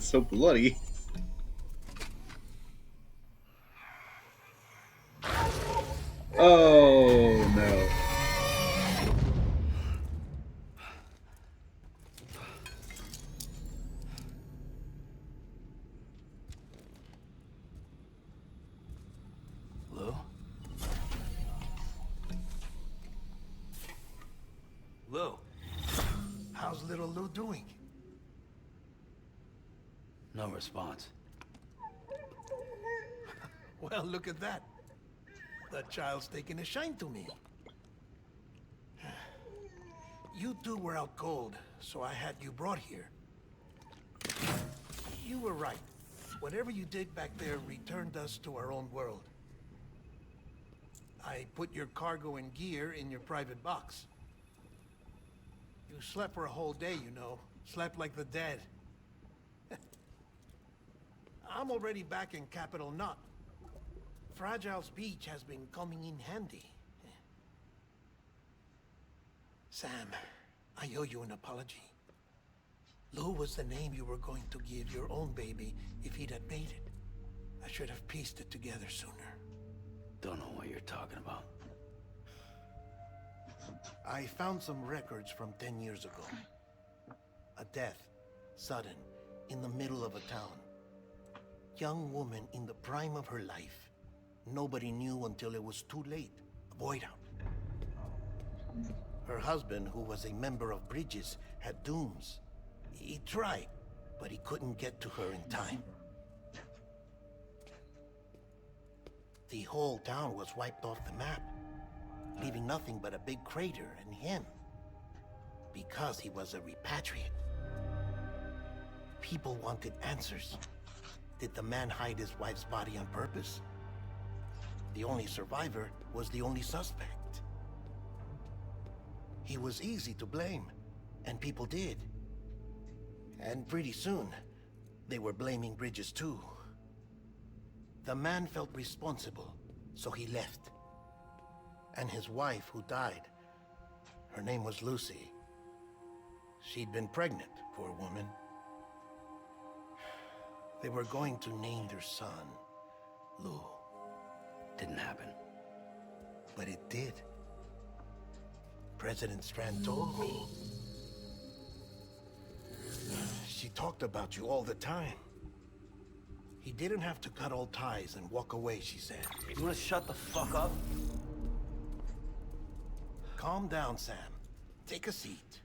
So bloody. Oh no. Lou? Lou? How's little Lou doing? No response. Well, look at that. The child's taking a shine to me. You two were out cold, so I had you brought here. You were right. Whatever you did back there returned us to our own world. I put your cargo and gear in your private box. You slept for a whole day, you know. Slept like the dead. I'm already back in Capital Knot. Fragile's beach has been coming in handy. Sam, I owe you an apology. Lou was the name you were going to give your own baby if he'd had made it. I should have pieced it together sooner. Don't know what you're talking about. I found some records from 10 years ago. A death, sudden, in the middle of a town. Young woman in the prime of her life. Nobody knew until it was too late. A void out. Her husband, who was a member of Bridges, had dooms. He tried, but he couldn't get to her in time. The whole town was wiped off the map, leaving nothing but a big crater and him. Because he was a repatriate. People wanted answers. Did the man hide his wife's body on purpose? The only survivor was the only suspect. He was easy to blame, and people did. And pretty soon, they were blaming Bridges too. The man felt responsible, so he left. And his wife, who died, her name was Lucy. She'd been pregnant, poor woman. They were going to name their son Lou. Didn't happen. But it did. President Strand told me. She talked about you all the time. He didn't have to cut all ties and walk away, she said. You wanna shut the fuck up? Calm down, Sam. Take a seat.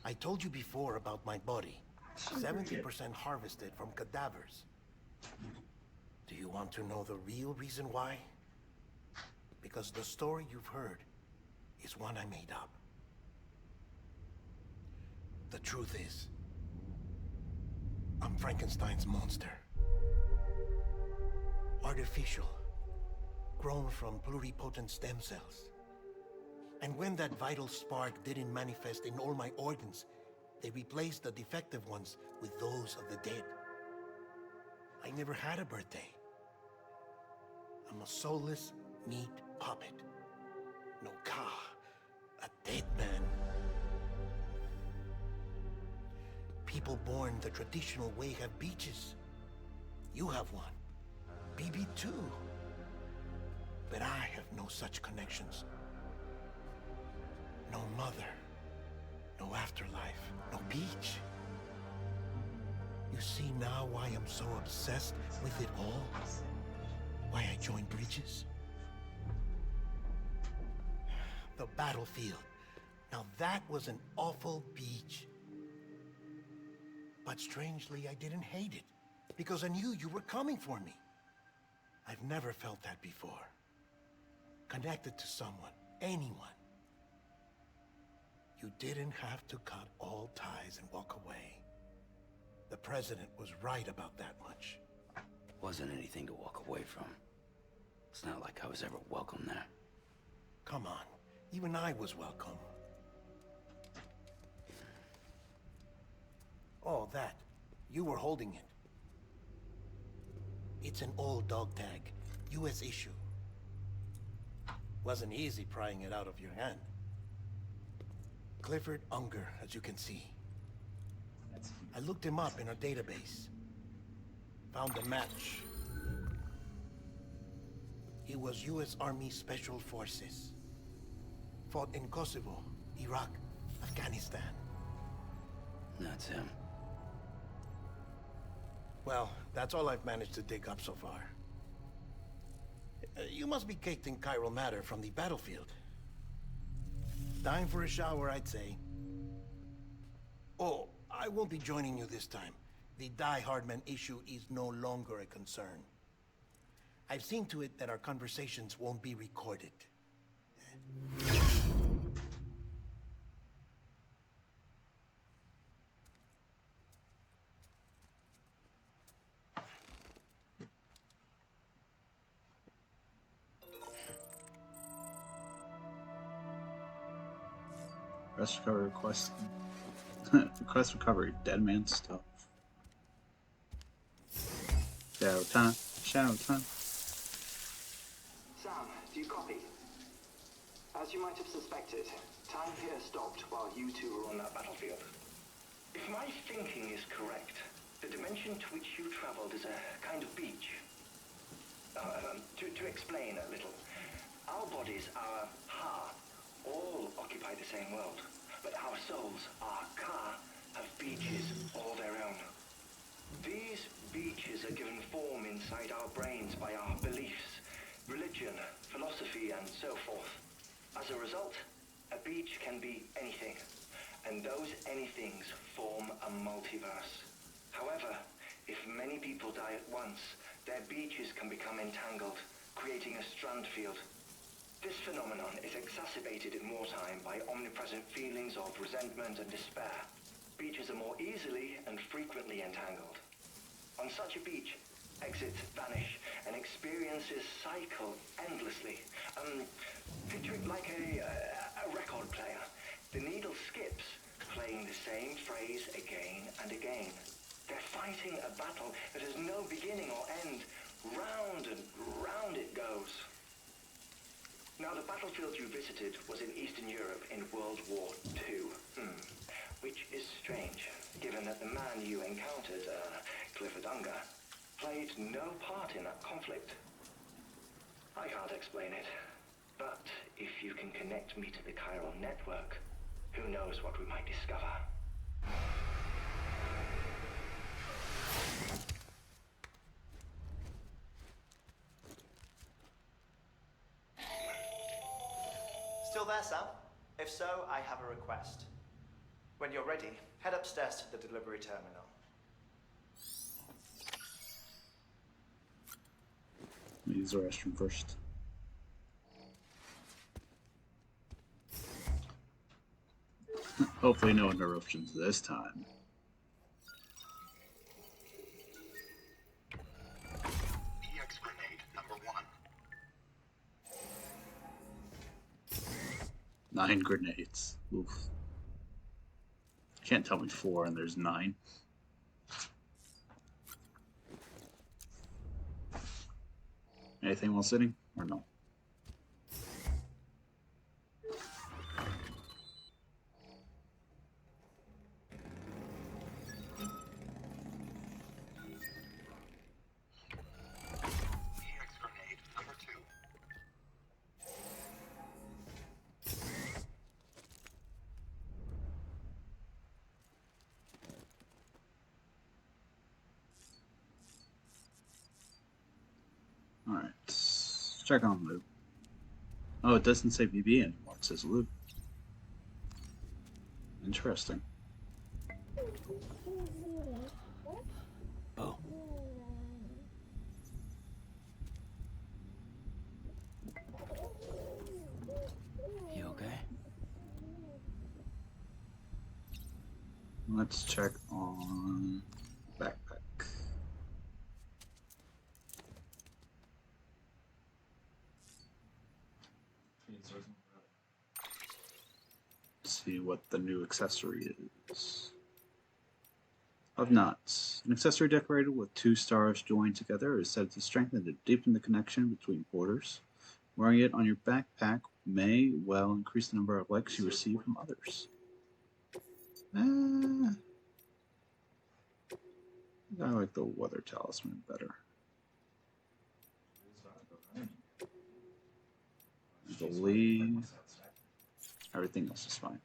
I told you before about my body. 70% harvested from cadavers. Do you want to know the real reason why? Because the story you've heard is one I made up. The truth is, I'm Frankenstein's monster. Artificial, grown from pluripotent stem cells. And when that vital spark didn't manifest in all my organs, they replaced the defective ones with those of the dead. I never had a birthday. I'm a soulless meat puppet. No ka, a dead man. People born the traditional way have beaches. You have one. BB too. But I have no such connections. No mother. No afterlife. No beach. You see now why I'm so obsessed with it all? Why I joined Bridges? The battlefield. Now that was an awful beach. But strangely, I didn't hate it. Because I knew you were coming for me. I've never felt that before. Connected to someone, anyone. You didn't have to cut all ties and walk away. The president was right about that much. Wasn't anything to walk away from. It's not like I was ever welcome there. Come on, even I was welcome. Oh, that. You were holding it. It's an old dog tag, US issue. Wasn't easy prying it out of your hand. Clifford Unger, as you can see. I looked him up in our database. Found a match. He was U.S. Army Special Forces. Fought in Kosovo, Iraq, Afghanistan. That's him. Well, that's all I've managed to dig up so far. You must be caked in chiral matter from the battlefield. Time for a shower, I'd say. Oh, I won't be joining you this time. The Die Hardman issue is no longer a concern. I've seen to it that our conversations won't be recorded. Request recovery request. Request recovery. Deadman stuff. Shower time. Shower time. Sam, do you copy? As you might have suspected, time here stopped while you two were on that battlefield. If my thinking is correct, the dimension to which you traveled is a kind of beach. To explain a little, our bodies, our ha, all occupy the same world, but our souls, our ka, have beaches all their own. These beaches are given form inside our brains by our beliefs, religion, philosophy, and so forth. As a result, a beach can be anything, and those anythings form a multiverse. However, if many people die at once, their beaches can become entangled, creating a strand field. This phenomenon is exacerbated in wartime by omnipresent feelings of resentment and despair. Beaches are more easily and frequently entangled. On such a beach, exits vanish and experiences cycle endlessly. Picture it like a record player. The needle skips, playing the same phrase again and again. They're fighting a battle that has no beginning or end. Round and round it goes. Now, the battlefield you visited was in Eastern Europe in World War II. Which is strange, given that the man you encountered, Clifford Unger, played no part in that conflict. I can't explain it, but if you can connect me to the chiral network, who knows what we might discover. Still there, Sam? If so, I have a request. When you're ready, head upstairs to the delivery terminal. Let me use the restroom first. Hopefully no interruptions this time. EX grenade number 1. 9 grenades. Oof. Can't tell me 4 and there's 9. Anything while sitting or no? EX grenade number 2. Alright. Check on loot. Oh, it doesn't say BB anymore. It says loot. Interesting. Oh. You okay? Let's check on backpack. See what the new accessory is. Of knots. An accessory decorated with 2 stars joined together is said to strengthen and deepen the connection between porters. Wearing it on your backpack may well increase the number of likes you receive from others. I like the weather talisman better. I believe everything else is fine.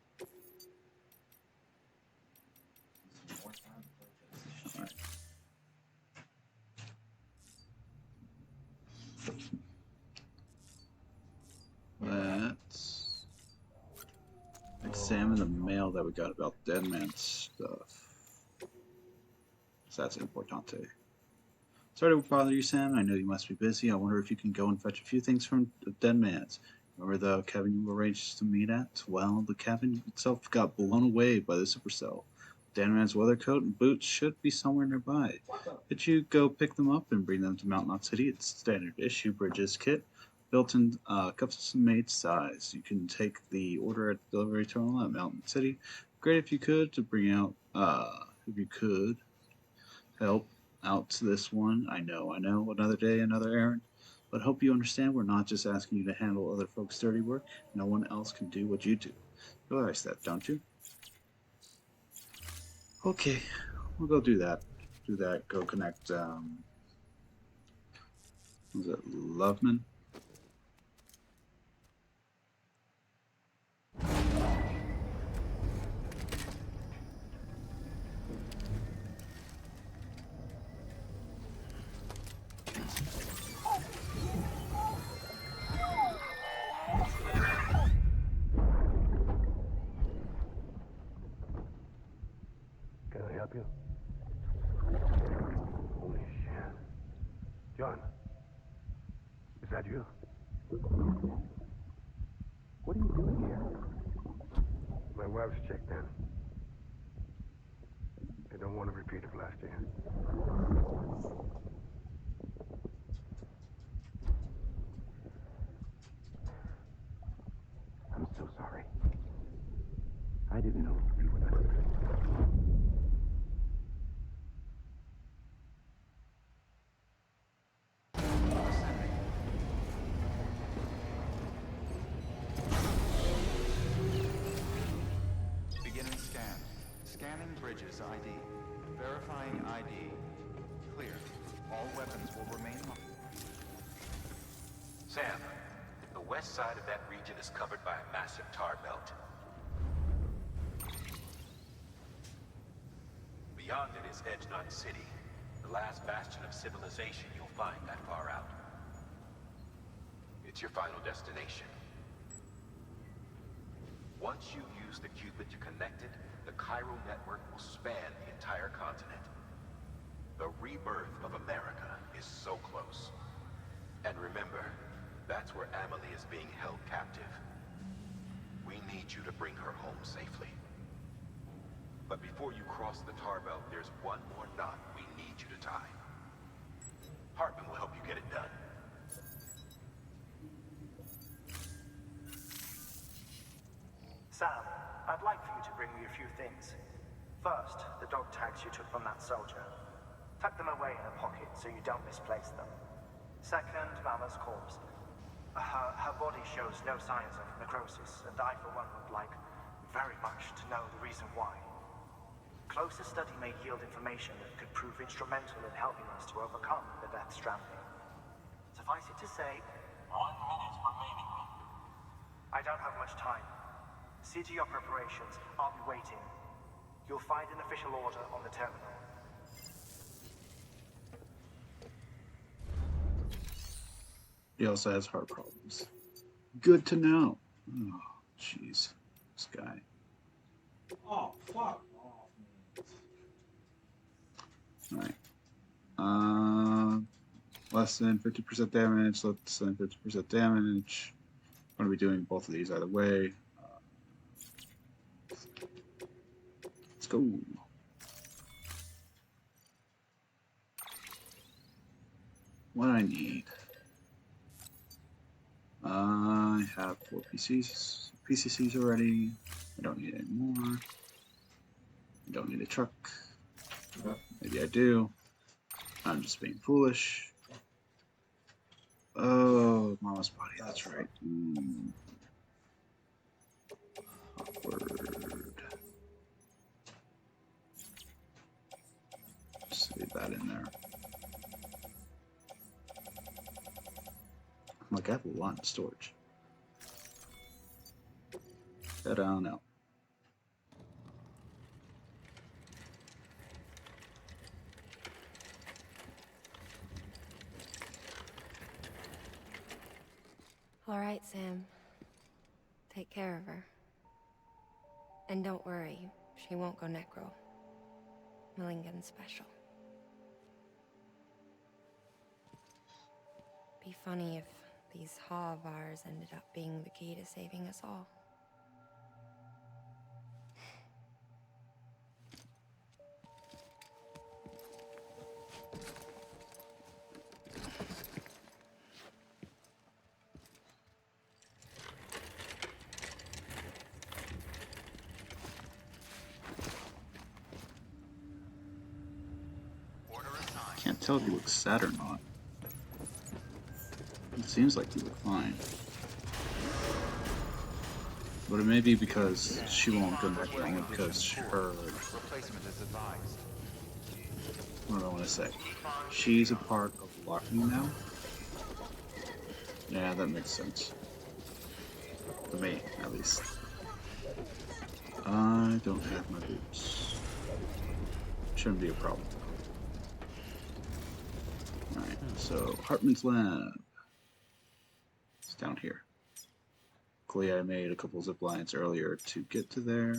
Alright. Let's examine the mail that we got about Deadman stuff. So that's importante. Sorry to bother you, Sam. I know you must be busy. I wonder if you can go and fetch a few things from the Deadman's. Remember the cabin you arranged to meet at? Well, the cabin itself got blown away by the supercell. Deadman's weather coat and boots should be somewhere nearby. Could you go pick them up and bring them to Mount Knot City? It's standard issue Bridges kit, built-in custom-made size. You can take the order at the delivery terminal at Mountain City. Great if you could to bring out, if you could help out to this one. I know, another day, another errand. But hope you understand we're not just asking you to handle other folks' dirty work. No one else can do what you do. You realize that, don't you? Okay, we'll go do that. Go connect, was it Loveman? Can I help you? Holy shit. John, is that you? What are you doing here? My wife's checked in. I don't want a repeat of last year. I'm so sorry. I didn't know you were that. Beginning scan. Scanning Bridges ID. Verifying ID. Clear. All weapons will remain locked. Sam, the west side of that region is covered by a massive tar belt. Beyond it is Edgenut City, the last bastion of civilization you'll find that far out. It's your final destination. Once you use the qubit to connect it, the chiral network will span the entire continent. The rebirth of America is so close. And remember, that's where Amelie is being held captive. We need you to bring her home safely. But before you cross the tar belt, there's one more knot we need you to tie. Hartman will help you get it done. Sam, I'd like for you to bring me a few things. First, the dog tags you took from that soldier. Tuck them away in a pocket so you don't misplace them. Second, Mama's corpse. Her body shows no signs of necrosis, and I, for one, would like very much to know the reason why. Closer study may yield information that could prove instrumental in helping us to overcome the Death Stranding. Suffice it to say, 1 minute remaining. I don't have much time. See to your preparations. I'll be waiting. You'll find an official order on the terminal. He also has heart problems. Good to know. Oh, jeez. This guy. Oh, fuck. Alright. Less than 50% damage, less than 50% damage. I'm going to be doing both of these either way. Let's go. What I need. I have 4 PCCs already. I don't need any more. I don't need a truck. Maybe I do. I'm just being foolish. Oh, Mama's body. That's right. Awkward. Save that in there. Like, I have a lot in storage. Head on out. All right, Sam. Take care of her. And don't worry, she won't go necro. Millingan's special. Be funny if these Ha of ours ended up being the key to saving us all. Can't tell if he looks sad or not. It seems like he looked fine. But it may be because she won't go back only because her... Replacement is advised. What do I want to say? She's a part of Locking now? Yeah, that makes sense. To me, at least. I don't have my boots. Shouldn't be a problem. Alright, so Hartman's lab. It's down here. Luckily, I made a couple zip lines earlier to get to there.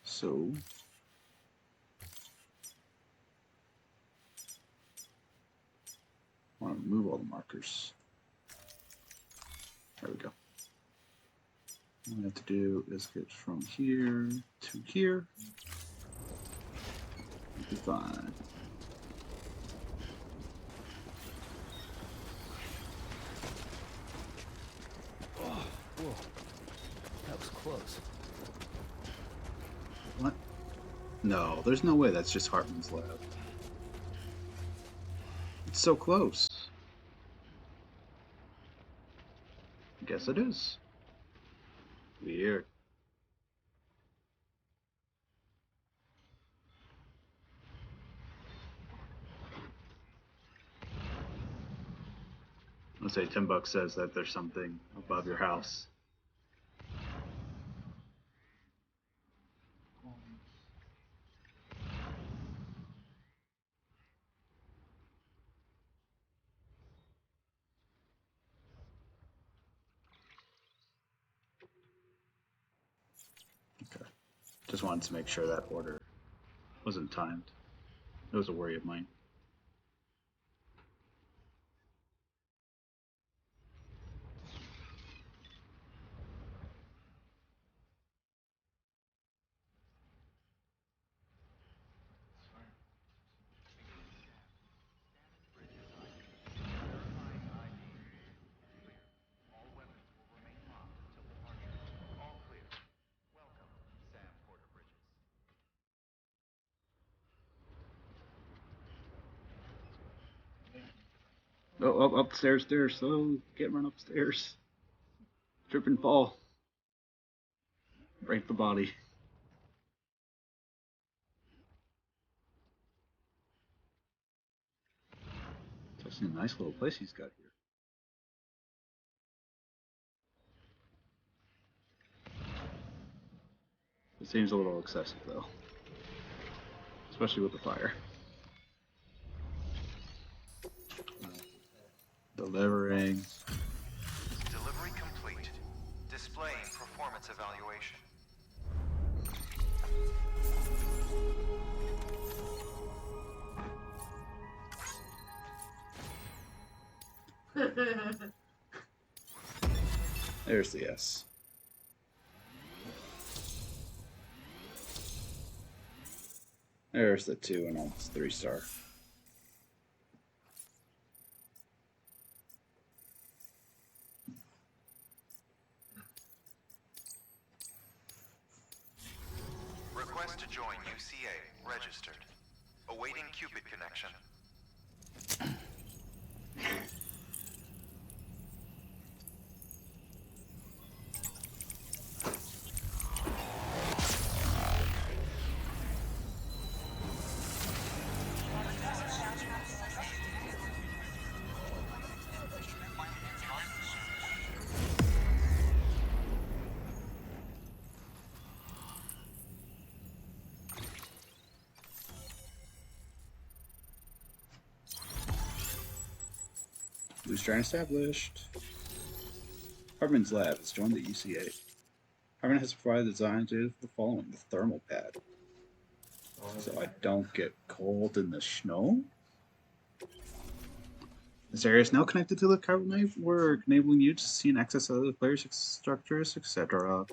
So I want to remove all the markers. There we go. All I have to do is get from here to here. It'll be fine. Whoa. That was close. What? No, there's no way that's just Hartman's lab. It's so close. Guess it is. Weird. Let's say $10 says that there's something above your house. Okay. Just wanted to make sure that order wasn't timed. It was a worry of mine. Oh, upstairs, stairs, so can't run upstairs. Trip and fall. Break the body. It's actually a nice little place he's got here. It seems a little excessive though. Especially with the fire. Delivering. Delivery complete. Displaying performance evaluation. There's the S. There's the 2 and almost 3-star. Request to join UCA. Registered. Awaiting Cupid connection. New strain established. Hartman's lab has joined the UCA. Hartman has provided the design data for the following: the thermal pad. So I don't get cold in the snow? This area is now connected to the carbon network, enabling you to see and access other players' structures, etc.